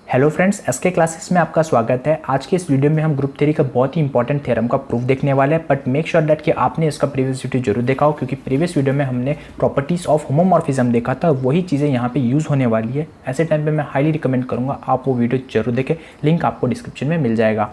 Hello friends, SK classes में आपका स्वागत है। आज के इस वीडियो में हम ग्रुप थ्योरी का बहुत ही इंपॉर्टेंट थ्योरम का प्रूफ देखने वाले हैं। बट मेक श्योर दैट कि आपने इसका प्रीवियस वीडियो जरूर देखा हो, क्योंकि प्रीवियस वीडियो में हमने प्रॉपर्टीज ऑफ होमोमॉर्फिज्म देखा था। वही चीज़ें यहाँ पे यूज़ होने वाली है। ऐसे टाइम पे मैं हाईली रिकमेंड करूँगा आप वो वीडियो जरूर देखें। लिंक आपको डिस्क्रिप्शन में मिल जाएगा।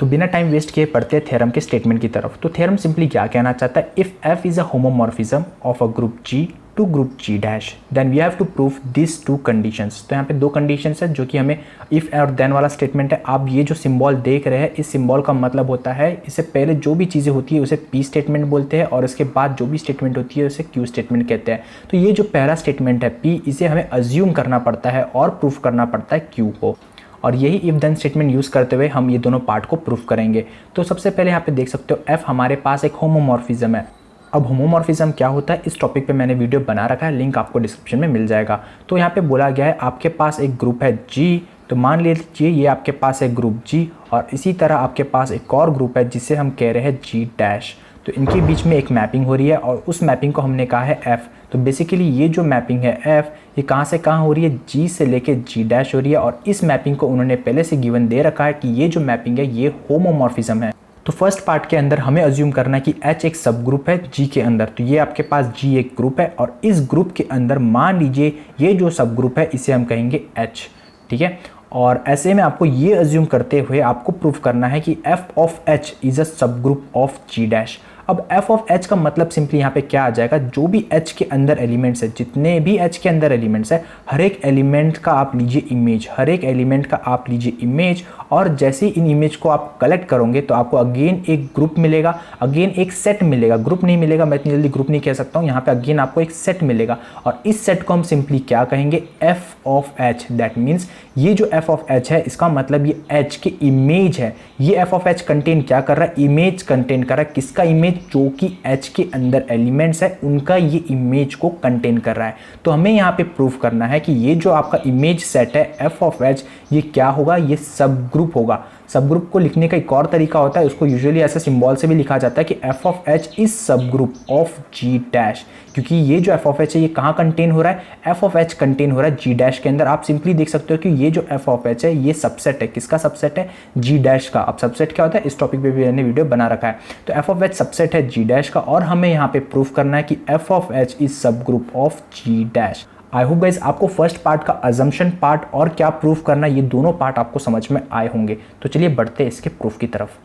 तो बिना टाइम वेस्ट किए पढ़ते हैं थ्योरम के स्टेटमेंट की तरफ। तो थ्योरम सिंपली क्या कहना चाहता है, if F is a homomorphism of a group G to group G dash then we have to prove this two conditions. तो यहाँ पे दो कंडीशंस है जो कि हमें इफ और देन वाला स्टेटमेंट है। आप ये जो सिंबल देख रहे हैं, इस सिंबल का मतलब होता है इससे पहले जो भी चीज़ें होती है उसे पी स्टेटमेंट बोलते हैं, और इसके बाद जो भी स्टेटमेंट होती है उसे क्यू स्टेटमेंट कहते हैं। तो ये जो पहला स्टेटमेंट है पी, इसे हमें अज्यूम करना पड़ता है और प्रूफ करना पड़ता है क्यू को, और यही इफ देन स्टेटमेंट यूज़ करते हुए हम ये दोनों पार्ट को प्रूफ करेंगे। तो सबसे पहले यहाँ पे देख सकते हो एफ हमारे पास एक होमोमॉर्फिज्म है। अब होमोमॉर्फिज्म क्या होता है, इस टॉपिक पे मैंने वीडियो बना रखा है, लिंक आपको डिस्क्रिप्शन में मिल जाएगा। तो यहाँ पे बोला गया है आपके पास एक ग्रुप है जी, तो मान लीजिए ये आपके पास है ग्रुप जी, और इसी तरह आपके पास एक और ग्रुप है जिसे हम कह रहे हैं जी डैश। तो इनके बीच में एक मैपिंग हो रही है और उस मैपिंग को हमने कहा है एफ। तो बेसिकली ये जो मैपिंग है एफ, ये कहाँ से कहाँ हो रही है, जी से लेके जी डैश हो रही है, और इस मैपिंग को उन्होंने पहले से गिवन दे रखा है कि ये जो मैपिंग है ये होमोमॉर्फिज्म है। तो फर्स्ट पार्ट के अंदर हमें अज्यूम करना है कि H एक सब ग्रुप है G के अंदर। तो ये आपके पास G एक ग्रुप है, और इस ग्रुप के अंदर मान लीजिए ये जो सब ग्रुप है इसे हम कहेंगे H, ठीक है। और ऐसे में आपको ये अज्यूम करते हुए आपको प्रूफ करना है कि f of H is a sub group of G dash. अब f ऑफ H का मतलब सिंपली यहाँ पे क्या आ जाएगा, जो भी H के अंदर एलिमेंट्स है, जितने भी H के अंदर एलिमेंट्स है, हर एक एलिमेंट का आप लीजिए इमेज, हर एक एलिमेंट का आप लीजिए इमेज, और जैसे इन इमेज को आप कलेक्ट करोगे तो आपको अगेन एक ग्रुप मिलेगा, अगेन एक सेट मिलेगा। ग्रुप नहीं मिलेगा, मैं इतनी जल्दी ग्रुप नहीं कह सकता हूँ, यहाँ पे अगेन आपको एक सेट मिलेगा, और इस सेट को हम सिंपली क्या कहेंगे, f of H। That means ये जो f ऑफ H है इसका मतलब ये H की इमेज है। ये f ऑफ H कंटेन क्या कर रहा है, इमेज कंटेन कर रहा है। किसका इमेज, जो कि H के अंदर एलिमेंट्स है उनका ये इमेज को कंटेन कर रहा है। तो हमें यहाँ पे प्रूफ करना है कि ये जो आपका इमेज सेट है f ऑफ H, ये क्या होगा, ये सब ग्रुप होगा। सब ग्रुप को लिखने का एक और तरीका होता है, उसको यूजुअली ऐसे सिंबल से भी लिखा जाता है कि f of H is sub group of G dash, क्योंकि ये जो f ऑफ H है ये कहाँ कंटेन हो रहा है, f ऑफ H कंटेन हो रहा है G डैश के अंदर। आप सिंपली देख सकते हो कि ये जो f ऑफ H है ये सबसेट है, किसका सबसेट है, G डैश का। अब सबसेट क्या होता है, इस टॉपिक पे भी मैंने वीडियो बना रखा है। तो f ऑफ H सबसेट है G डैश का, और हमें यहाँ पे प्रूफ करना है कि f of H is sub group of G dash. I hope guys आपको फर्स्ट पार्ट का अजम्पशन पार्ट और क्या प्रूफ करना है, ये दोनों पार्ट आपको समझ में आए होंगे। तो चलिए बढ़ते हैं इसके प्रूफ की तरफ।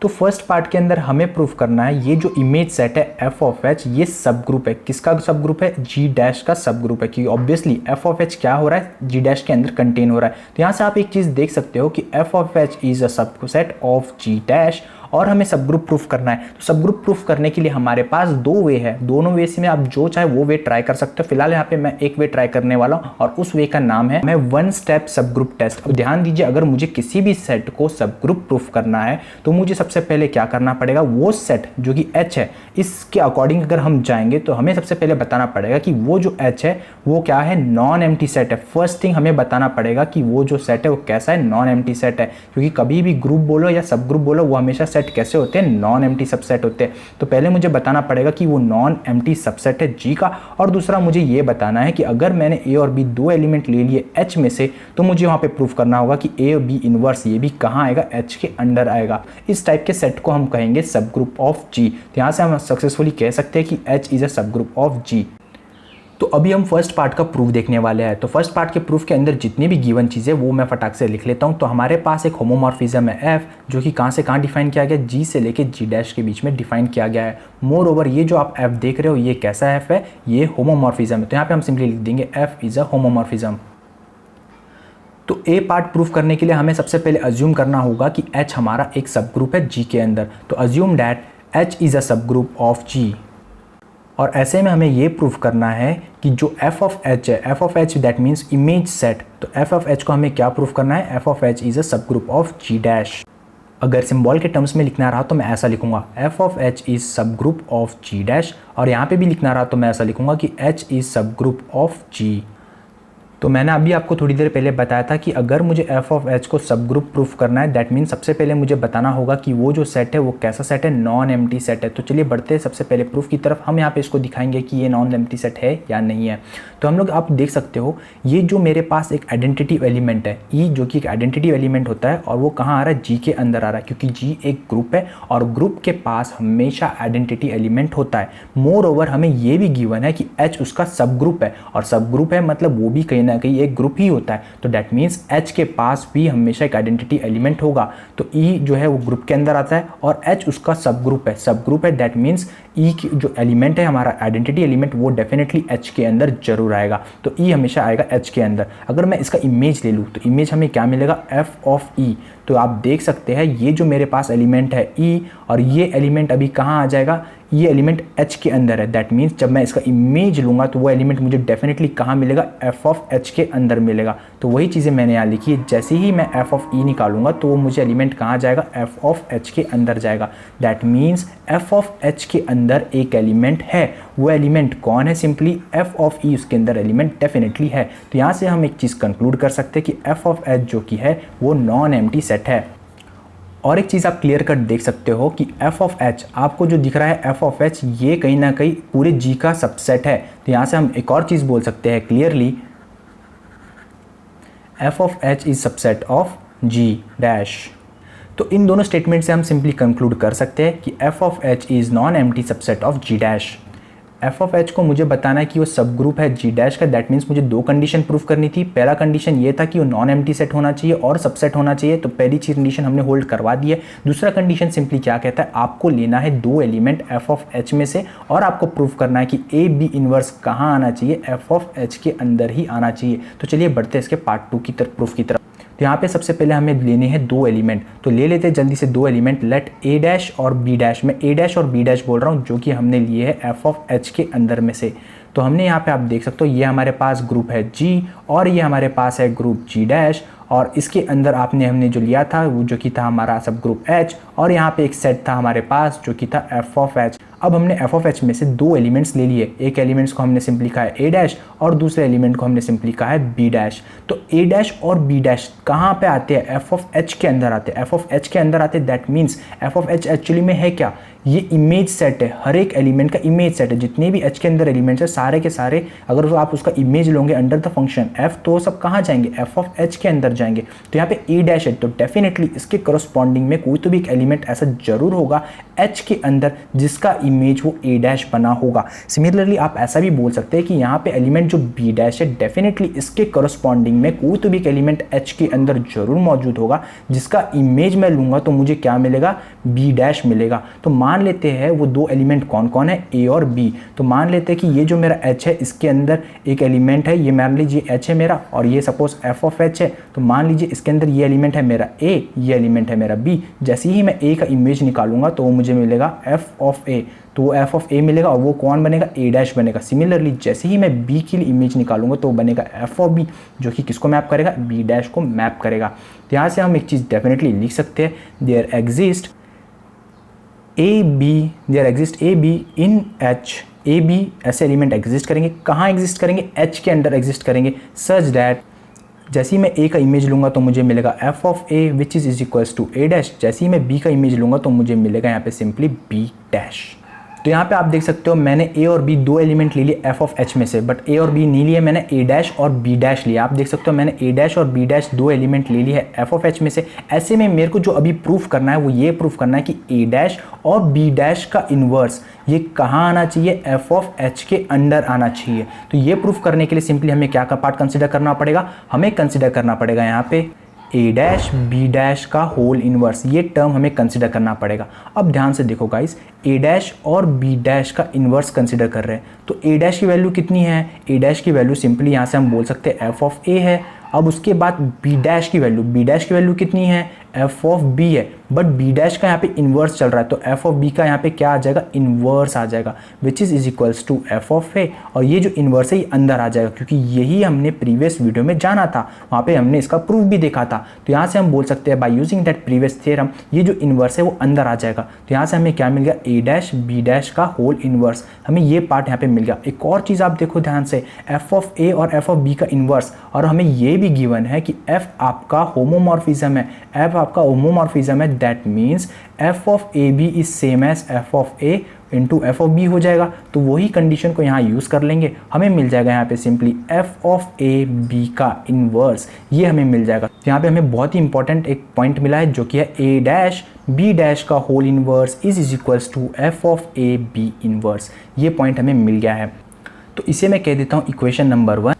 तो फर्स्ट पार्ट के अंदर हमें प्रूफ करना है ये जो इमेज सेट है f ऑफ H, ये सब ग्रुप है। किसका सब ग्रुप है, G डैश का सब ग्रुप है, क्योंकि ऑब्वियसली f ऑफ H क्या हो रहा है, G डैश के अंदर कंटेन हो रहा है। तो यहाँ से आप एक चीज़ देख सकते हो कि f of H is a subset of G dash, और हमें सब ग्रुप प्रूफ करना है। तो सब ग्रुप प्रूफ करने के लिए हमारे पास दो वे है, दोनों वे से में आप जो चाहे वो वे ट्राई कर सकते हो। फिलहाल यहाँ पे मैं एक वे ट्राई करने वाला हूँ, और उस वे का नाम है मैं वन स्टेप सब ग्रुप टेस्ट। अब ध्यान दीजिए, अगर मुझे किसी भी सेट को सब ग्रुप प्रूफ करना है तो मुझे सबसे पहले क्या करना पड़ेगा, वो सेट जो कि H है इसके अकॉर्डिंग अगर हम जाएंगे तो हमें सबसे पहले बताना पड़ेगा कि वो जो H है वो क्या है, नॉन एम्प्टी सेट है। फर्स्ट थिंग हमें बताना पड़ेगा कि वो जो सेट है वो कैसा है, नॉन एम्प्टी सेट है, क्योंकि कभी भी ग्रुप बोलो या सब ग्रुप बोलो वो हमेशा सेट कैसे होते हैं, नॉन एम्प्टी सबसेट होते हैं। तो पहले मुझे बताना पड़ेगा कि वो नॉन एम्प्टी सबसेट है G का, और दूसरा मुझे ये बताना है कि अगर मैंने A और B दो एलिमेंट ले लिए H में से, तो मुझे वहाँ पे प्रूफ करना होगा कि A और B इनवर्स ये भी कहाँ आएगा, H के अंडर आएगा। इस टाइप के सेट को हम कहेंगे सब ग्रुप ऑफ G। तो यहाँ से हम सक्सेसफुली कह सकते हैं कि H is a sub group of G। तो अभी हम फर्स्ट पार्ट का प्रूफ देखने वाले हैं। तो फर्स्ट पार्ट के प्रूफ के अंदर जितनी भी गिवन चीज़ें वो मैं फटाक से लिख लेता हूँ। तो हमारे पास एक होमोमॉर्फिज्म है F, जो कि कहाँ से कहाँ डिफाइन किया गया, G से लेके G डैश के बीच में डिफाइन किया गया है। मोर ओवर ये जो आप F देख रहे हो ये कैसा F है, ये होमोमॉर्फिज्म है। तो यहाँ पे हम सिंपली लिख देंगे F इज अ होमोमॉर्फिज्म। तो ए पार्ट प्रूफ करने के लिए हमें सबसे पहले अज्यूम करना होगा कि H हमारा एक सब ग्रुप है G के अंदर। तो assume that H is a sub group of G, और ऐसे में हमें ये प्रूफ करना है कि जो f ऑफ H है, f of H that means image set. तो f ऑफ H को हमें क्या प्रूफ करना है, f of H is a sub group of G dash. अगर सिंबल के टर्म्स में लिखना रहा तो मैं ऐसा लिखूंगा, f of H is sub group of G dash, और यहाँ पे भी लिखना रहा तो मैं ऐसा लिखूंगा कि H is sub group of G। तो मैंने अभी आपको थोड़ी देर पहले बताया था कि अगर मुझे f ऑफ h को सब ग्रुप प्रूफ करना है, दैट मीन सबसे पहले मुझे बताना होगा कि वो जो सेट है वो कैसा सेट है, नॉन एम्प्टी सेट है। तो चलिए बढ़ते हैं सबसे पहले प्रूफ की तरफ। हम यहाँ पे इसको दिखाएंगे कि ये नॉन एम्प्टी सेट है या नहीं है। तो हम लोग आप देख सकते हो ये जो मेरे पास एक आइडेंटिटी एलिमेंट है ई, जो कि एक आइडेंटिटी एलिमेंट होता है, और वो कहाँ आ रहा है, जी के अंदर आ रहा है, क्योंकि जी एक ग्रुप है और ग्रुप के पास हमेशा आइडेंटिटी एलिमेंट होता है। मोर ओवर हमें ये भी गिवन है कि एच उसका सब ग्रुप है, और सब ग्रुप है मतलब वो भी कहीं ना कहीं एक ग्रुप ही होता है। तो दैट मीन्स एच के पास भी हमेशा एक आइडेंटिटी एलिमेंट होगा। तो ई जो है वो ग्रुप के अंदर आता है और एच उसका सब ग्रुप है, सब ग्रुप है, दैट मीन्स ई की जो एलिमेंट है हमारा आइडेंटिटी एलिमेंट वो डेफिनेटली एच के अंदर जरूर आएगा। तो ई हमेशा आएगा एच के अंदर। अगर मैं इसका इमेज ले लूँ तो इमेज हमें क्या मिलेगा, एफ ऑफ ई। तो आप देख सकते हैं ये जो मेरे पास एलिमेंट है ई, और ये एलिमेंट अभी कहाँ आ जाएगा, ये एलिमेंट एच के अंदर है। दैट मीन्स जब मैं इसका इमेज लूँगा तो वो एलिमेंट मुझे डेफिनेटली कहाँ मिलेगा, एफ ऑफ एच के अंदर मिलेगा। तो वही चीज़ें मैंने यहाँ लिखी है, जैसे ही मैं एफ ऑफ ई निकालूंगा तो वो मुझे एलिमेंट कहाँ जाएगा, एफ ऑफ एच के अंदर जाएगा। That means F of H के अंदर एक एलिमेंट है। वो एलिमेंट कौन है, सिंपली एफ ऑफ ई उसके अंदर एलिमेंट डेफिनेटली है। तो यहाँ से हम एक चीज़ कंक्लूड कर सकते हैं कि एफ ऑफ एच जो कि है वो नॉन एम्प्टी सेट है। और एक चीज़ आप क्लियर कट देख सकते हो कि f ऑफ h आपको जो दिख रहा है f ऑफ h ये कहीं ना कहीं पूरे g का सबसेट है। तो यहाँ से हम एक और चीज़ बोल सकते हैं clearly, f of h is subset of g dash. तो इन दोनों स्टेटमेंट से हम सिंपली कंक्लूड कर सकते हैं कि f of h is non empty subset of g dash. F of H को मुझे बताना है कि वो सब ग्रुप है जी डैश का। दैट मीन्स मुझे दो कंडीशन प्रूफ करनी थी। पहला कंडीशन ये था कि वो नॉन एम्प्टी सेट होना चाहिए और सबसेट होना चाहिए। तो पहली चीज कंडीशन हमने होल्ड करवा दी है। दूसरा कंडीशन सिंपली क्या कहता है, आपको लेना है दो एलिमेंट एफ ऑफ एच में से और आपको प्रूफ करना है कि ए बी इनवर्स कहाँ आना चाहिए, एफ ऑफ एच के अंदर ही आना चाहिए। तो चलिए बढ़ते हैं इसके पार्ट 2 की तरफ, प्रूफ की तरफ। तो यहाँ पे सबसे पहले हमें लेने हैं दो एलिमेंट। तो ले लेते हैं जल्दी से दो एलिमेंट, लेट ए डैश और बी डैश। मैं ए डैश और बी डैश बोल रहा हूँ जो कि हमने लिए है एफ ऑफ एच के अंदर में से। तो हमने यहाँ पे आप देख सकते हो ये हमारे पास ग्रुप है जी और ये हमारे पास है ग्रुप जी डैश, और इसके अंदर हमने जो लिया था वो जो कि था हमारा सब ग्रुप H, और यहाँ पे एक सेट था हमारे पास जो कि था f ऑफ h। अब हमने f ऑफ h में से दो एलिमेंट्स ले लिए। एक एलिमेंट्स को हमने सिंपली कहा है a डैश और दूसरे एलिमेंट को हमने सिंपली कहा है b डैश। तो a डैश और b डैश कहाँ पे आते हैं, f ऑफ h के अंदर आते हैं। f ऑफ h के अंदर आते हैं, that means f of h actually में है क्या, ये इमेज सेट है। हर एक एलिमेंट का इमेज सेट है। जितने भी h के अंदर एलिमेंट्स है सारे के सारे अगर आप उसका इमेज लोगे अंडर द फंक्शन f, तो सब कहाँ जाएंगे, f ऑफ h के अंदर जाएंगे। तो यहाँ पे a डैश है तो डेफिनेटली इसके करस्पॉन्डिंग में कोई तो भी एक एलिमेंट ऐसा जरूर होगा h के अंदर जिसका इमेज वो a डैश बना होगा। सिमिलरली आप ऐसा भी बोल सकते हैं कि यहाँ पे एलिमेंट जो b डैश है डेफिनेटली इसके करस्पॉन्डिंग में कोई तो भी एक एलिमेंट h के अंदर जरूर मौजूद होगा जिसका इमेज मैं लूंगा तो मुझे क्या मिलेगा, b डैश मिलेगा। तो मान लेते हैं वो दो एलिमेंट कौन कौन है, a और b। तो मान लेते हैं कि ये जो मेरा h है इसके अंदर एक एलिमेंट है, ये मान लीजिए h है मेरा, और ये सपोज f ऑफ h है। तो मान लीजिए इसके अंदर ये एलिमेंट है मेरा a, ये एलिमेंट है मेरा b। जैसे ही मैं a का इमेज निकालूंगा तो वो मुझे मिलेगा f ऑफ a। तो वो f ऑफ a मिलेगा और वो कौन बनेगा, a डैश बनेगा। सिमिलरली जैसे ही मैं b के लिए इमेज निकालूंगा तो वो बनेगा f ऑफ b, जो कि किसको मैप करेगा, b डैश को मैप करेगा। तो यहाँ से हम एक चीज़ डेफिनेटली लिख सकते हैं, there exist A B in H. A B ऐसे एलिमेंट एग्जिस्ट करेंगे, कहाँ एग्जिस्ट करेंगे, एच के अंदर एग्जिस्ट करेंगे, सच दैट जैसे ही मैं ए का इमेज लूंगा तो मुझे मिलेगा F of A which is equals to A dash. जैसे ही मैं बी का इमेज लूंगा तो मुझे मिलेगा यहाँ पे सिंपली बी डैश। तो यहाँ पे आप देख सकते हो मैंने ए और बी दो एलिमेंट ले लिए एफ ऑफ एच में से, बट ए और बी नहीं लिए, मैंने ए डैश और बी डैश लिया। आप देख सकते हो मैंने ए डैश और बी डैश दो एलिमेंट ले लिए है एफ ऑफ एच में से। ऐसे में मेरे को जो अभी प्रूफ करना है वो ये प्रूफ करना है कि ए डैश और बी डैश का इन्वर्स ये कहाँ आना चाहिए, एफ ऑफ एच के अंडर आना चाहिए। तो ये प्रूफ करने के लिए सिंपली हमें क्या का पार्ट कंसिडर करना पड़ेगा, हमें कंसिडर करना पड़ेगा यहाँ पे ए डैश बी डैश का होल इनवर्स, ये टर्म हमें कंसिडर करना पड़ेगा। अब ध्यान से देखो गाइस, ए डैश और बी डैश का इनवर्स कंसिडर कर रहे हैं तो ए डैश की वैल्यू कितनी है, ए डैश की वैल्यू सिंपली यहाँ से हम बोल सकते हैं एफ ऑफ ए है। अब उसके बाद बी डैश की वैल्यू कितनी है, एफ ऑफ बी है, बट बी डैश का यहाँ पे इन्वर्स चल रहा है, तो एफ ऑफ बी का यहाँ पे क्या आ जाएगा, इन्वर्स आ जाएगा, which is equals to F of a. और ये जो इन्वर्स है ये अंदर आ जाएगा, क्योंकि यही हमने प्रीवियस वीडियो में जाना था, वहाँ पे हमने इसका प्रूफ भी देखा था। तो यहाँ से हम बोल सकते हैं by using that previous theorem, ये जो इन्वर्स है वो अंदर आ जाएगा। तो यहाँ से हमें क्या मिल गया, ए डैश बी डैश का होल इन्वर्स, हमें ये पार्ट यहाँ पे मिल गया। एक और चीज़ आप देखो ध्यान से, एफ ऑफ ए और एफ ऑफ बी का इन्वर्स, और हमें ये भी गिवन है कि एफ आपका होमोमॉर्फिज्म है, एफ आपका होमोमॉर्फिज्म है, that means F of A B is same as F of A into F of B हो जाएगा। तो वही कंडीशन को यहाँ यूज़ कर लेंगे, हमें मिल जाएगा यहाँ पे simply F of A B का इन्वर्स, ये हमें मिल जाएगा। तो यहाँ पे हमें बहुत ही इंपॉर्टेंट एक पॉइंट मिला है, जो कि है ए डैश बी डैश का whole inverse is equals to F of A B inverse, ये पॉइंट हमें मिल गया है। तो इसे मैं कह देता हूँ इक्वेशन नंबर 1।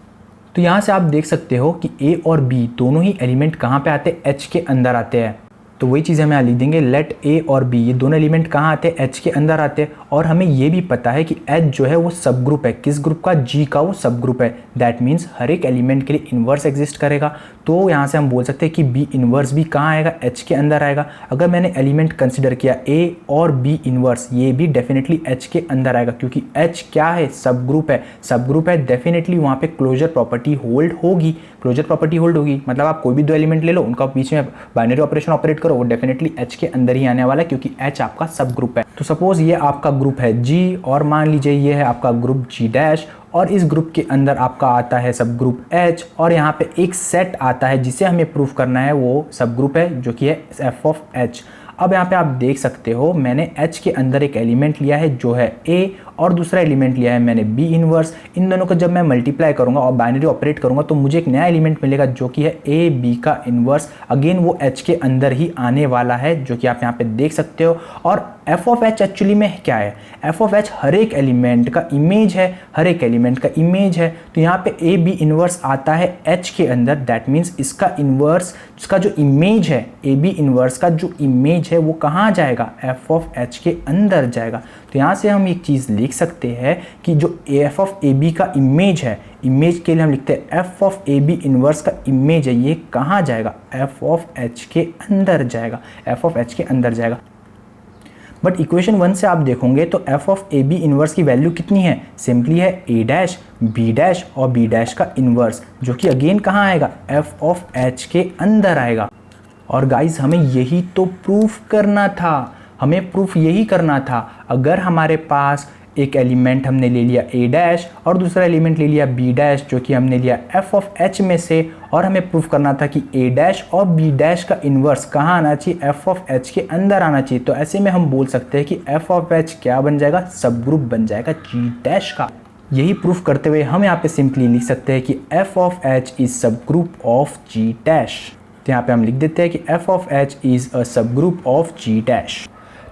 तो यहाँ से आप देख सकते हो कि ए और बी दोनों ही एलिमेंट कहाँ पे आते हैं, एच के अंदर आते हैं। तो वही चीज़ हमें यहाँ लिख देंगे, लेट ए और बी ये दोनों एलिमेंट कहाँ आते हैं, एच के अंदर आते हैं। और हमें ये भी पता है कि एच जो है वो सब ग्रुप है, किस ग्रुप का, जी का वो सब ग्रुप है। दैट मीन्स हर एक एलिमेंट के लिए इन्वर्स एग्जिस्ट करेगा। तो यहाँ से हम बोल सकते हैं कि बी इन्वर्स भी कहाँ आएगा, एच के अंदर आएगा। अगर मैंने एलिमेंट कंसिडर किया ए और बी इन्वर्स, ये भी डेफिनेटली एच के अंदर आएगा, क्योंकि एच क्या है, सब ग्रुप है। सब ग्रुप है, डेफिनेटली वहाँ पे क्लोजर प्रॉपर्टी होल्ड होगी। क्लोजर प्रॉपर्टी होल्ड होगी मतलब आप कोई भी दो एलिमेंट ले लो, उनका बीच में बाइनरी ऑपरेशन ऑपरेट करो, वो डेफिनेटली एच के अंदर ही आने वाला है, क्योंकि एच आपका सब ग्रुप है। तो सपोज ये आपका ग्रुप है जी, और मान लीजिए ये है आपका ग्रुप जी डैश, और इस ग्रुप के अंदर आपका आता है सब ग्रुप एच, और यहाँ पे एक सेट आता है जिसे हमें प्रूफ करना है, वो सब ग्रुप है जो कि है एफ ऑफ एच। अब यहाँ पे आप देख सकते हो मैंने एच के अंदर एक एलिमेंट लिया है जो है ए, और दूसरा एलिमेंट लिया है मैंने बी इन्वर्स। इन दोनों को जब मैं मल्टीप्लाई करूंगा और बाइनरी ऑपरेट करूंगा तो मुझे एक नया एलिमेंट मिलेगा जो कि है ए बी का इन्वर्स। अगेन वो एच के अंदर ही आने वाला है, जो कि आप यहाँ पे देख सकते हो। और एफ ऑफ एच एक्चुअली में क्या है, एफ ऑफ एच हर एक एलिमेंट का इमेज है, हर एक एलिमेंट का इमेज है। तो यहाँ पे ए बी इन्वर्स आता है एच के अंदर, दैट मीन्स इसका इन्वर्स, इसका जो इमेज है ए बी इन्वर्स का जो इमेज है वो कहाँ जाएगा, एफ ऑफ एच के अंदर जाएगा। तो यहाँ से हम एक चीज़ लिख सकते हैं कि जो एफ ऑफ ए बी का इमेज है, इमेज के लिए हम लिखते हैं F of A B inverse का इमेज है, ये कहाँ जाएगा, एफ ऑफ एच के अंदर जाएगा, एफ ऑफ एच के अंदर जाएगा। बट इक्वेशन 1 से आप देखोगे तो F of A B inverse की वैल्यू कितनी है, सिंपली है ए डैश बी डैश और बी डैश का इन्वर्स, जो कि अगेन कहाँ आएगा, एफ ऑफ एच के अंदर आएगा। और गाइज हमें यही तो प्रूफ करना था, हमें प्रूफ यही करना था। अगर हमारे पास एक एलिमेंट हमने ले लिया ए डैश और दूसरा एलिमेंट ले लिया बी डैश, जो कि हमने लिया एफ ऑफ एच में से, और हमें प्रूफ करना था कि ए डैश और बी डैश का इन्वर्स कहाँ आना चाहिए, एफ ऑफ एच के अंदर आना चाहिए। तो ऐसे में हम बोल सकते हैं कि एफ ऑफ एच क्या बन जाएगा, सब ग्रुप बन जाएगा जी डैश का। यही प्रूफ करते हुए हम यहाँ पे सिंपली लिख सकते हैं कि F of H is sub group of ji dash. तो यहाँ पे हम लिख देते हैं कि F of H is a sub group of ji dash.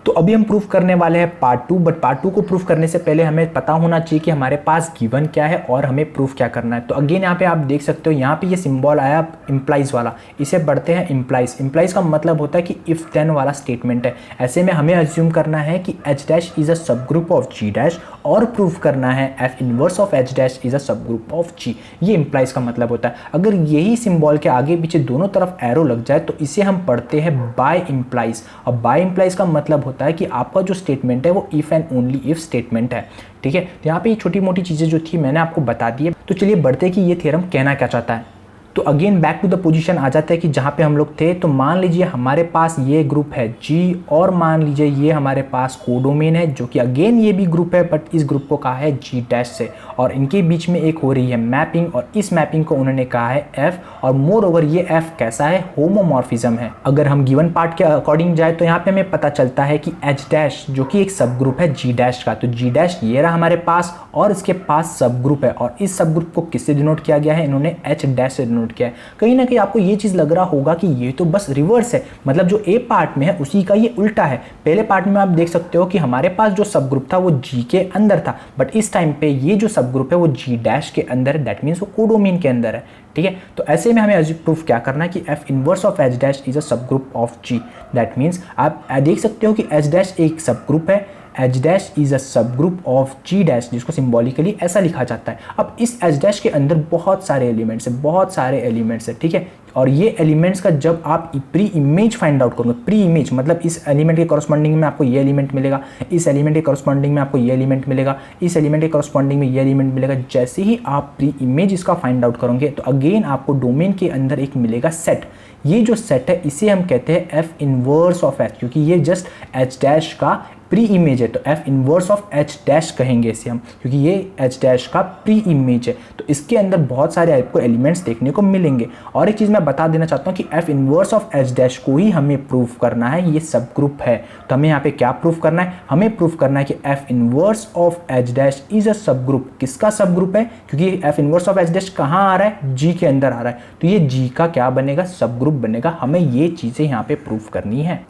तो अभी हम प्रूफ करने वाले हैं पार्ट 2, बट पार्ट 2 को प्रूफ करने से पहले हमें पता होना चाहिए कि हमारे पास गिवन क्या है और हमें प्रूफ क्या करना है। तो अगेन यहाँ पे आप देख सकते हो, यहाँ पे ये सिंबल आया इम्प्लाइज वाला, इसे पढ़ते हैं इम्प्लाइज। इम्प्लाइज का मतलब होता है कि इफ देन वाला स्टेटमेंट है। ऐसे में हमें अज्यूम करना है कि H dash is a sub group of ji dash, और प्रूफ करना है F inverse of H dash is a sub group of जी। ये इम्प्लाइज का मतलब होता है। अगर यही सिंबल के आगे पीछे दोनों तरफ एरो लग जाए तो इसे हम पढ़ते हैं बाय इम्प्लाइज। और बाय इम्प्लाइज का मतलब होता है कि आपका जो स्टेटमेंट है वो if and only if statement है, ठीक है। तो यहाँ पे ये छोटी मोटी चीज़ें जो थी मैंने आपको बता दी है। तो चलिए बढ़ते हैं कि ये थ्योरम कहना क्या चाहता है। तो again back to the position आ जाता है कि जहाँ पे हम लोग थे। तो मान लीजिए हमारे पास ये ग्रुप है जी, और मान लीजिए ये हमारे पास कोडोमेन है, जो कि अगेन ये भी ग्रुप है, बट इस ग्रुप को कहा है जी डैश से, और इनके बीच में एक हो रही है मैपिंग, और इस मैपिंग को उन्होंने कहा है एफ। और मोर ओवर ये एफ कैसा है, होमोमॉर्फिज्म है। अगर हम गिवन पार्ट के अकॉर्डिंग जाए तो यहाँ पे हमें पता चलता है कि एच डैश जो कि एक सब ग्रुप है जी डैश का, तो जी डैश ये रहा हमारे पास, और इसके पास सब ग्रुप है, और इस सब ग्रुप को किससे डिनोट किया गया है, इन्होंने एच डैश से डिनोट किया है। कहीं ना कहीं आपको ये चीज़ लग रहा होगा कि ये तो बस रिवर्स है, मतलब जो ए पार्ट में है उसी का ये उल्टा है। पहले पार्ट में आप देख सकते हो कि हमारे पास जो सब ग्रुप था वो जी के अंदर था, बट इस टाइम पे ये जो सब ग्रुप है वो जी डैश के अंदर है, दैट मीन्स वो कोडोमेन के अंदर है, ठीक है। तो ऐसे में हमें प्रूफ क्या करना है कि F inverse of H dash is a sub group of G. That means आप देख सकते हो कि एच डैश एक सब ग्रुप है, H dash is a sub group of ji dash, जिसको सिंबॉलिकली ऐसा लिखा जाता है। अब इस एच डैश के अंदर बहुत सारे एलिमेंट्स है, बहुत सारे एलिमेंट्स है, ठीक है। और ये एलिमेंट्स का जब आप प्री इमेज फाइंड आउट करोगे, प्री इमेज मतलब इस एलिमेंट के कॉरस्पॉन्डिंग में आपको ये एलिमेंट मिलेगा, इस एलिमेंट के कॉरस्पॉन्डिंग में आपको ये एलिमेंट मिलेगा, इस एलिमेंट के कॉरस्पॉन्डिंग में ये एलिमेंट मिलेगा। जैसे ही आप प्री इमेज इसका फाइंड आउट करोगे तो अगेन आपको डोमेन के अंदर एक मिलेगा सेट। ये जो सेट है इसे हम कहते हैं एफ इनवर्स ऑफ एच, क्योंकि ये जस्ट एच डैश का प्री इमेज है तो F inverse of H dash कहेंगे इसे हम, क्योंकि ये एच डैश का प्री इमेज है। तो इसके अंदर बहुत सारे आपको एलिमेंट्स देखने को मिलेंगे। और एक चीज़ मैं बता देना चाहता हूँ कि F inverse of H dash को ही हमें प्रूफ करना है, ये सब ग्रुप है। तो हमें यहाँ पे क्या प्रूफ करना है, हमें प्रूफ करना है कि F inverse of H dash is a sub group. किसका सब ग्रुप है, क्योंकि F inverse of H dash कहाँ आ रहा है, जी के अंदर आ रहा है, तो ये जी का क्या बनेगा, सब ग्रुप बनेगा। हमें ये चीज़ें यहाँ पे प्रूफ करनी है।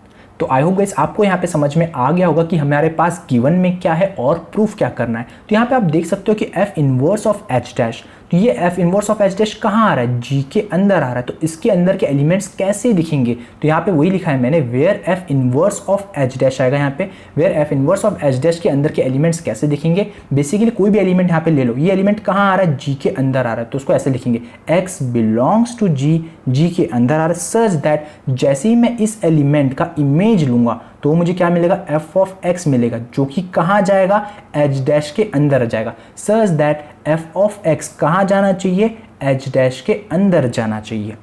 तो आई होप गाइस आपको यहाँ पे समझ में आ गया होगा कि हमारे पास गिवन में क्या है और प्रूफ क्या करना है। तो यहाँ पे आप देख सकते हो कि F inverse of H dash, तो ये F inverse of H dash कहाँ आ रहा है, जी के अंदर आ रहा है। तो इसके अंदर के एलिमेंट्स कैसे दिखेंगे, तो यहाँ पे वही लिखा है मैंने, where F inverse of H dash आएगा यहाँ पे, where F inverse of H dash के अंदर के एलिमेंट्स कैसे दिखेंगे। बेसिकली कोई भी एलिमेंट यहाँ पे ले लो, ये एलिमेंट कहाँ आ रहा है, जी के अंदर आ रहा है, तो उसको ऐसे लिखेंगे एक्स बिलोंग्स टू जी, जी के अंदर आ रहा है, सच दैट जैसे ही मैं इस एलिमेंट का इमेज लूंगा तो मुझे क्या मिलेगा, एफ ऑफ एक्स मिलेगा, जो कि कहाँ जाएगा, एच डैश के अंदर जाएगा। Such that F of x कहाँ जाना चाहिए, एच डैश के अंदर जाना चाहिए।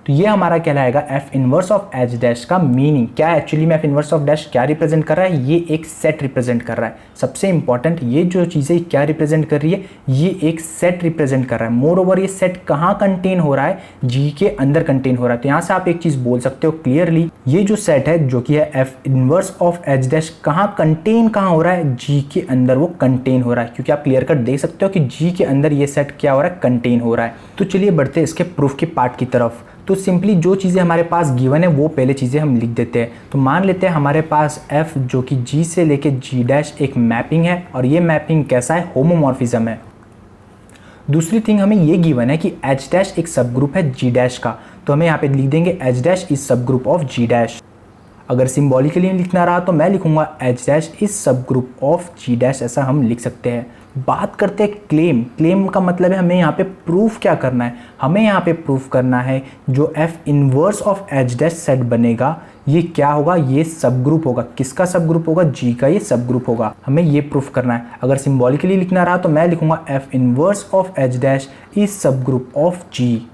तो ये हमारा कहलाएगा F inverse of H dash का मीनिंग क्या है। एक्चुअली में एफ इनवर्स ऑफ डैश क्या रिप्रेजेंट कर रहा है, ये एक सेट रिप्रेजेंट कर रहा है। सबसे इंपॉर्टेंट ये जो चीज़ें क्या रिप्रेजेंट कर रही है, ये एक सेट रिप्रेजेंट कर रहा है। मोर ओवर ये सेट कहाँ कंटेन हो रहा है, जी के अंदर कंटेन हो रहा है। तो यहाँ से आप एक चीज़ बोल सकते हो क्लियरली, ये जो सेट है जो कि है F inverse of H dash कहाँ कंटेन कहाँ हो रहा है, जी के अंदर वो कंटेन हो रहा है। क्योंकि आप क्लियर कट देख सकते हो कि जी के अंदर ये सेट क्या हो रहा है, कंटेन हो रहा है। तो चलिए बढ़ते हैं इसके प्रूफ के पार्ट की तरफ। तो सिंपली जो चीज़ें हमारे पास गिवन है वो पहले चीज़ें हम लिख देते हैं। तो मान लेते हैं हमारे पास f जो कि g से लेके g डैश एक मैपिंग है, और ये मैपिंग कैसा है, होमोमॉर्फिज्म है। दूसरी थिंग हमें ये गिवन है कि h डैश एक सब ग्रुप है g डैश का, तो हमें यहाँ पे लिख देंगे h dash is sub group of g dash. अगर सिंबॉलिकली लिखना रहा तो मैं लिखूंगा h dash is sub group of g dash, ऐसा हम लिख सकते हैं। बात करते हैं क्लेम। क्लेम का मतलब है हमें यहाँ पे प्रूफ क्या करना है, हमें यहाँ पे प्रूफ करना है जो F inverse of H dash set बनेगा ये क्या होगा, ये सब ग्रुप होगा। किसका सब ग्रुप होगा, जी का ये सब ग्रुप होगा। हमें ये प्रूफ करना है। अगर सिंबॉलिकली लिखना रहा तो मैं लिखूंगा F inverse of H dash is sub group of जी।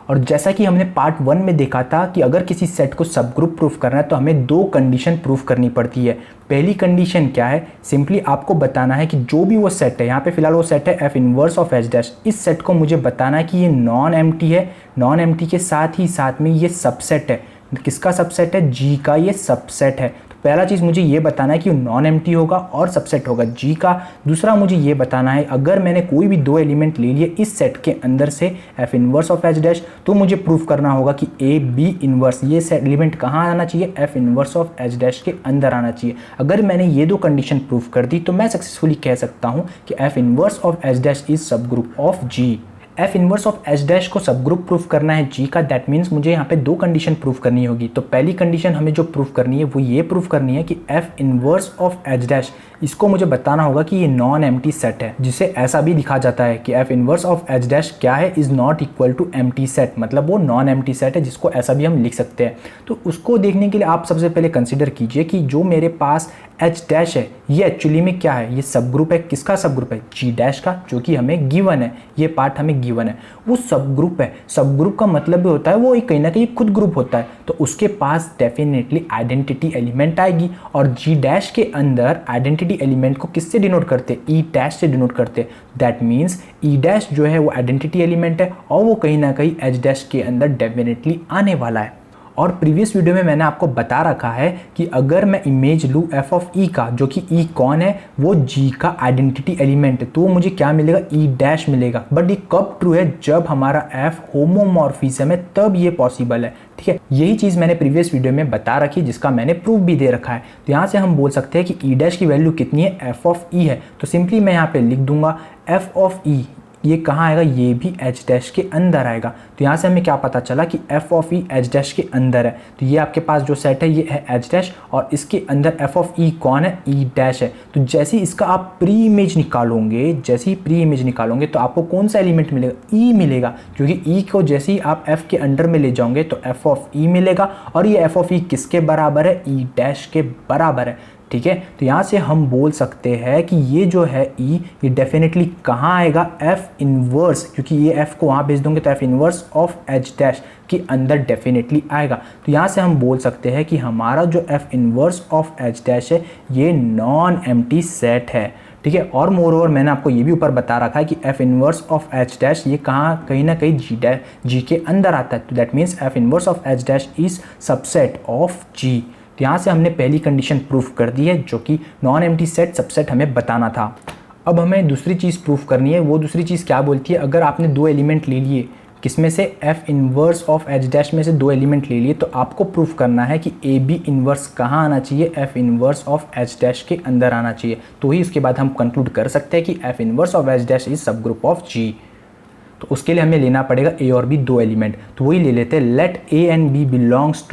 और जैसा कि हमने पार्ट 1 में देखा था कि अगर किसी सेट को सब ग्रुप प्रूफ करना है तो हमें 2 कंडीशन प्रूफ करनी पड़ती है। पहली कंडीशन क्या है, सिंपली आपको बताना है कि जो भी वो सेट है, यहाँ पे फिलहाल वो सेट है F inverse of H dash, इस सेट को मुझे बताना है कि ये नॉन एम्प्टी है, नॉन एम्प्टी के साथ ही साथ में ये सबसेट है। किसका सबसेट है, जी का ये सबसेट है। पहला चीज़ मुझे ये बताना है कि नॉन एम्प्टी होगा और सबसेट होगा जी का। दूसरा मुझे ये बताना है अगर मैंने कोई भी 2 एलिमेंट ले लिए इस सेट के अंदर से F inverse of H dash, तो मुझे प्रूफ करना होगा कि ए बी इनवर्स ये एलिमेंट कहाँ आना चाहिए, F inverse of H dash के अंदर आना चाहिए। अगर मैंने ये 2 कंडीशन प्रूफ कर दी तो मैं सक्सेसफुली कह सकता हूँ कि F inverse of H dash is sub group of G. F inverse of H dash को सब ग्रुप प्रूफ करना है जी का, दैट मीन्स मुझे यहाँ पे 2 कंडीशन प्रूफ करनी होगी। तो पहली कंडीशन हमें जो प्रूफ करनी है वो ये प्रूफ करनी है कि F inverse of H dash, इसको मुझे बताना होगा कि ये नॉन एम्प्टी सेट है, जिसे ऐसा भी लिखा जाता है कि F inverse of H dash क्या है, is not equal to empty set, मतलब वो नॉन एम्प्टी सेट है, जिसको ऐसा भी हम लिख सकते हैं। तो उसको देखने के लिए आप सबसे पहले कंसिडर कीजिए कि जो मेरे पास एच डैश है ये एक्चुअली में क्या है, ये सब ग्रुप है। किसका सब ग्रुप है, जी डैश का, जो कि हमें गिवन है, ये पार्ट हमें गिवन है। वो सब ग्रुप है। सब ग्रुप का मतलब भी होता है वो कहीं ना कहीं खुद ग्रुप होता है, तो उसके पास डेफिनेटली आइडेंटिटी एलिमेंट आएगी। और जी डैश के अंदर आइडेंटिटी एलिमेंट को किससे डिनोट करते, ई डैश से डिनोट करते। दैट मीन्स ई डैश जो है वो आइडेंटिटी एलिमेंट है और वो कहीं ना कहीं एच डैश के अंदर डेफिनेटली आने वाला है। और प्रीवियस वीडियो में मैंने आपको बता रखा है कि अगर मैं इमेज लूँ एफ ऑफ ई का, जो कि ई कौन है, वो जी का आइडेंटिटी एलिमेंट है, तो मुझे क्या मिलेगा, ई डैश मिलेगा। बट ये कब ट्रू है, जब हमारा एफ होमोमॉर्फिज्म है तब ये पॉसिबल है। ठीक है, यही चीज़ मैंने प्रीवियस वीडियो में बता रखी, जिसका मैंने प्रूफ भी दे रखा है। तो यहाँ से हम बोल सकते हैं कि ई डैश की वैल्यू कितनी है, एफ ऑफ ई है। तो सिंपली मैं यहाँ पे लिख दूंगा एफ ऑफ ई ये कहाँ आएगा, ये भी एच डैश के अंदर आएगा। तो यहाँ से हमें क्या पता चला कि F of E H dash के अंदर है। तो ये आपके पास जो सेट है ये है एच डैश और इसके अंदर एफ ऑफ ई कौन है, ई डैश है। तो जैसे ही इसका आप प्री इमेज निकालोगे, जैसे ही प्री इमेज निकालोगे तो आपको कौन सा एलिमेंट मिलेगा, ई मिलेगा, क्योंकि ई को जैसे ही आप एफ के अंडर में ले जाओगे तो एफ ऑफ ई मिलेगा और ये एफ ऑफ ई किसके बराबर है, ई डैश के बराबर है। ठीक है, तो यहाँ से हम बोल सकते हैं कि ये जो है ई, ये डेफिनेटली कहाँ आएगा, एफ इनवर्स, क्योंकि ये एफ को वहाँ भेज दोगे तो F inverse of H dash के अंदर डेफिनेटली आएगा। तो यहाँ से हम बोल सकते हैं कि हमारा जो F inverse of H dash है ये नॉन एम्प्टी सेट है। ठीक है, और मोर ओवर मैंने आपको ये भी ऊपर बता रखा है कि F inverse of H dash ये कहाँ, कहीं ना कहीं जी के अंदर आता है। तो that means f inverse of H dash is subset of G. तो यहाँ से हमने पहली कंडीशन प्रूफ कर दी है, जो कि नॉन एम्प्टी सेट सबसेट हमें बताना था। अब हमें दूसरी चीज़ प्रूफ करनी है। वो दूसरी चीज़ क्या बोलती है, अगर आपने दो एलिमेंट ले लिए, किसमें से, F inverse of H dash में से दो एलिमेंट ले लिए, तो आपको प्रूफ करना है कि ए बी इनवर्स कहाँ आना चाहिए, F inverse of H dash के अंदर आना चाहिए। तो ही उसके बाद हम कंक्लूड कर सकते हैं कि F inverse of H dash is sub group of G. तो उसके लिए हमें लेना पड़ेगा ए और बी दो एलिमेंट। तो वही ले लेते हैं, let A and B belongs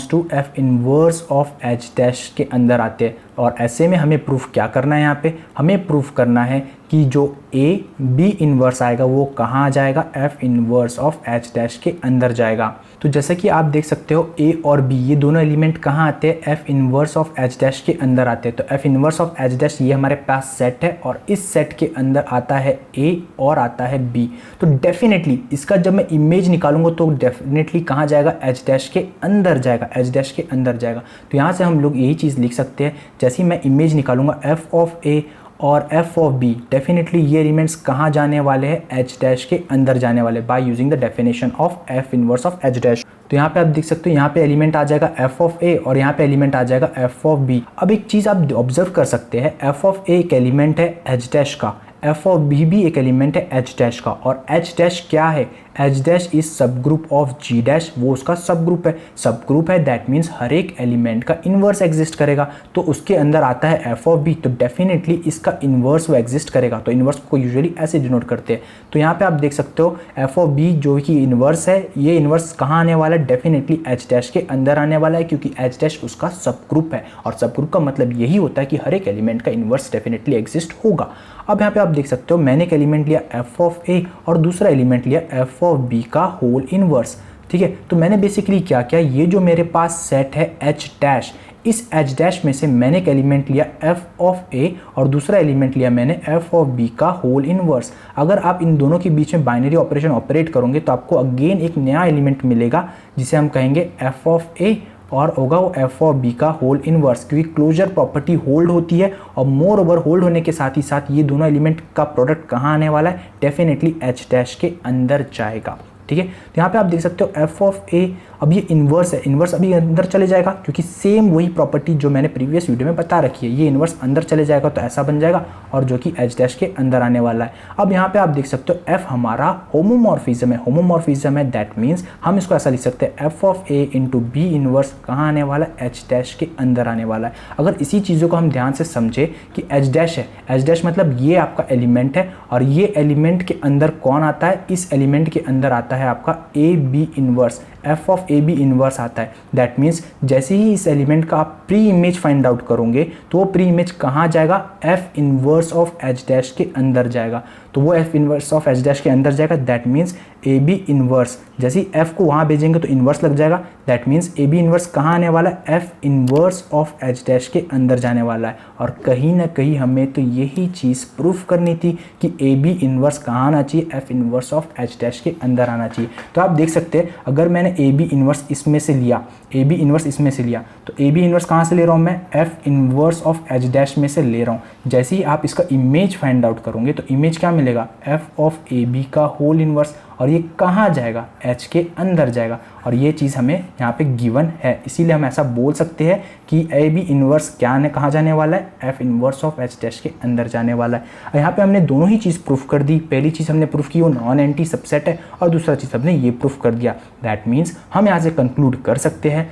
to F inverse of H dash के अंदर आते हैं। और ऐसे में हमें प्रूफ क्या करना है, यहाँ पे हमें प्रूफ करना है कि जो ए बी इनवर्स आएगा वो कहाँ आ जाएगा, F inverse of H dash के अंदर जाएगा। तो जैसे कि आप देख सकते हो ए और बी ये दोनों एलिमेंट कहाँ आते हैं, F inverse of H dash के अंदर आते हैं। तो F inverse of H dash ये हमारे पास सेट है और इस सेट के अंदर आता है ए और आता है बी। तो डेफिनेटली इसका जब मैं इमेज निकालूंगा तो डेफिनेटली कहाँ जाएगा, एच डैश के अंदर जाएगा, एच डैश के अंदर जाएगा। तो यहाँ से हम लोग यही चीज़ लिख सकते हैं, जैसे ही मैं इमेज निकालूंगा एफ ऑफ ए और एफ ऑफ बी, डेफिनेटली ये एलिमेंट्स कहाँ जाने वाले हैं, एच डैश के अंदर जाने वाले, by using the definition of F inverse of H dash. तो यहाँ पे आप देख सकते हो, यहाँ पे एलिमेंट आ जाएगा एफ ऑफ ए और यहाँ पे एलिमेंट आ जाएगा एफ ऑफ बी। अब एक चीज़ आप ऑब्जर्व कर सकते हैं, एफ ऑफ ए एक एलिमेंट है एच डैश का, एफ ऑफ बी भी एक एलिमेंट है एच डैश का, और एच डैश क्या है, H dash is sub group of ji dash, वो उसका सब ग्रुप है। सब ग्रुप है दैट मीन्स हर एक एलिमेंट का इन्वर्स एग्जिस्ट करेगा। तो उसके अंदर आता है एफ ऑफ बी, तो डेफिनेटली इसका इन्वर्स वो एग्जिस्ट करेगा। तो इन्वर्स को यूजुअली ऐसे डिनोट करते हैं। तो यहाँ पे आप देख सकते हो एफ ऑफ बी जो कि इन्वर्स है, ये इन्वर्स कहाँ आने वाला है, डेफिनेटली एच डैश के अंदर आने वाला है, क्योंकि एच डैश उसका सब ग्रुप है और सब ग्रुप का मतलब यही होता है कि हर एक एलिमेंट का इन्वर्स डेफिनेटली एग्जिस्ट होगा। अब यहाँ पे आप देख सकते हो मैंने एक एलिमेंट लिया एफ ऑफ ए और दूसरा एलिमेंट लिया एफ ऑफ बी का होल इनवर्स। ठीक है, तो मैंने बेसिकली क्या किया, ये जो मेरे पास सेट है एच डैश, इस एच डैश में से मैंने एक एलिमेंट लिया एफ ऑफ ए और दूसरा एलिमेंट लिया मैंने एफ ऑफ बी का होल इनवर्स। अगर आप इन दोनों के बीच में बाइनरी ऑपरेशन ऑपरेट करोगे तो आपको अगेन एक नया एलिमेंट मिलेगा जिसे हम कहेंगे एफ ऑफ ए और होगा वो एफ ऑफ बी का होल इनवर्स, क्योंकि क्लोजर प्रॉपर्टी होल्ड होती है और मोर ओवर होल्ड होने के साथ ही साथ ये दोनों एलिमेंट का प्रोडक्ट कहाँ आने वाला है, डेफिनेटली एच डैश के अंदर जाएगा। ठीक है, तो यहाँ पे आप देख सकते हो एफ ऑफ ए, अब ये इन्वर्स है, इन्वर्स अभी अंदर चले जाएगा क्योंकि सेम वही प्रॉपर्टी जो मैंने प्रीवियस वीडियो में बता रखी है, ये इन्वर्स अंदर चले जाएगा तो ऐसा बन जाएगा, और जो कि एच डैश के अंदर आने वाला है। अब यहाँ पे आप देख सकते हो एफ हमारा होमोमॉर्फिज्म है, होमोमॉर्फिज्म है दैट मीन्स हम इसको ऐसा लिख सकते हैं F of A into B inverse कहाँ आने वाला है, एच डैश के अंदर आने वाला है। अगर इसी चीज़ों को हम ध्यान से समझे कि एच डैश है, एच डैश मतलब ये आपका एलिमेंट है और ये एलिमेंट के अंदर कौन आता है, इस एलिमेंट के अंदर आता है आपका A B inverse, F of A B inverse आता है। दैट मीन्स जैसे ही इस एलिमेंट का आप प्री इमेज फाइंड आउट करोगे तो वो प्री इमेज कहाँ जाएगा, F inverse of H dash के अंदर जाएगा। तो वो F inverse of H dash के अंदर जाएगा, that means A B inverse, जैसे ही एफ को वहाँ भेजेंगे तो इन्वर्स लग जाएगा, that means A B inverse कहाँ आने वाला है, F inverse of H dash के अंदर जाने वाला है। और कहीं ना कहीं हमें तो यही चीज़ प्रूफ करनी थी कि ए बी इन्वर्स कहाँ आना चाहिए, F inverse of H dash के अंदर आना चाहिए। तो आप देख सकते हैं अगर मैंने ए बी इन्वर्स इसमें से लिया, ए बी इन्वर्स इसमें से लिया, तो ए बी इन्वर्स कहाँ से ले रहा हूँ मैं, F inverse of H dash में से ले रहा हूँ। जैसे ही आप इसका इमेज फाइंड आउट करोगे तो इमेज क्या मिलेगा, एफ ऑफ ए बी का होल इन्वर्स, और ये कहाँ जाएगा, एच के अंदर जाएगा। और ये चीज़ हमें यहाँ पे गिवन है, इसीलिए हम ऐसा बोल सकते हैं कि ए बी इन्वर्स क्या ने कहाँ जाने वाला है, F inverse of H dash के अंदर जाने वाला है। यहाँ पे हमने दोनों ही चीज़ प्रूफ कर दी। पहली चीज़ हमने प्रूफ की वो नॉन एंटी सबसेट है और दूसरा चीज़ हमने ये प्रूफ कर दिया। दैट मीन्स हम यहाँ से कंक्लूड कर सकते हैं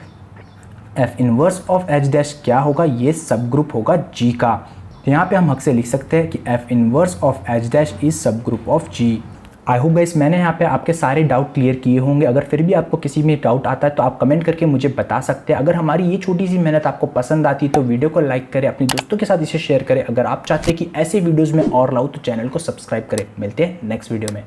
F inverse of H dash क्या होगा, ये सब ग्रुप होगा जी का। तो यहाँ पे हम हक से लिख सकते हैं कि F inverse of H dash is sub group of G. I hope guys मैंने यहाँ पे आपके सारे डाउट क्लियर किए होंगे। अगर फिर भी आपको किसी में डाउट आता है तो आप कमेंट करके मुझे बता सकते हैं। अगर हमारी ये छोटी सी मेहनत आपको पसंद आती है तो वीडियो को लाइक करें, अपने दोस्तों के साथ इसे शेयर करें। अगर आप चाहते हैं कि ऐसे वीडियोज़ में और लाऊं तो चैनल को सब्सक्राइब करें। मिलते हैं नेक्स्ट वीडियो में।